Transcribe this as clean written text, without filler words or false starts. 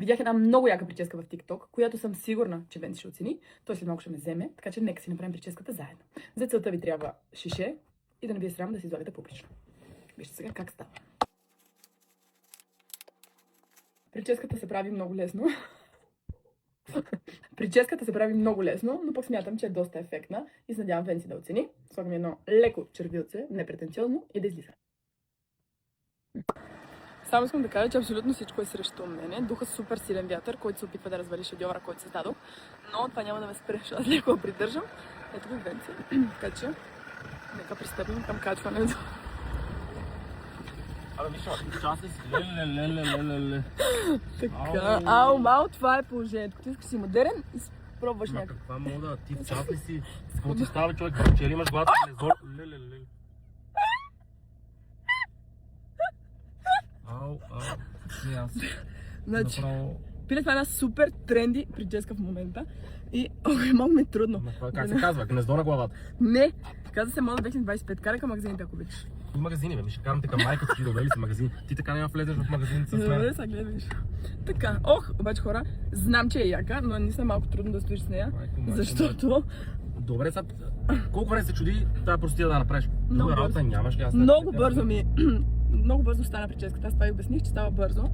Видях една много яка прическа в TikTok, която съм сигурна, че Венци ще оцени. Той след малко ще ме вземе, така че нека си направим прическата заедно. За целта ви трябва шише и да не ви е срам да си излагате публично. Вижте сега как става. Прическата се прави много лесно. Прическата се прави много лесно, но пък смятам, че е доста ефектна и се надявам Венци да оцени. Слагам едно леко червилце, непретенциозно и да излиза. Само искам да кажа, че абсолютно всичко е срещу мене. Духа супер силен вятър, който се опитва да развали шедьовъра, който създадох. Но това няма да ме спре, защото аз леко придържам. Ето го Венци. Така че, нека пристъпим към качването. Абе, Миша, ти част ли си? Леле. Така, мал, това е положението. Ти искаш да си модерен и пробваш някакъв. Каква мода? Ти в част ли си? С какво ти става, човек? Че ли имаш глад? Леле. Не, аз. Значи, Направо... Пиле, това е една супер тренди прическа в момента. И малко ми е трудно. Как се казва? Гнездо на главата. Не, каза се мода 2025. Карай към магазините, ако обичаш. И магазини, бе, Миша, карам те към майка ти, довели си магазин. Ти така няма влезеш в магазин с мен. Добре, сега гледаш. Така, обаче хора, знам, че е яка, но не съм малко трудно да стоиш с нея, защото... Добре, сега, колко време се чуди тази простия да направиш? Друга работа нямаш ли? Много бързо стана прическата, аз това и обясних, че става бързо.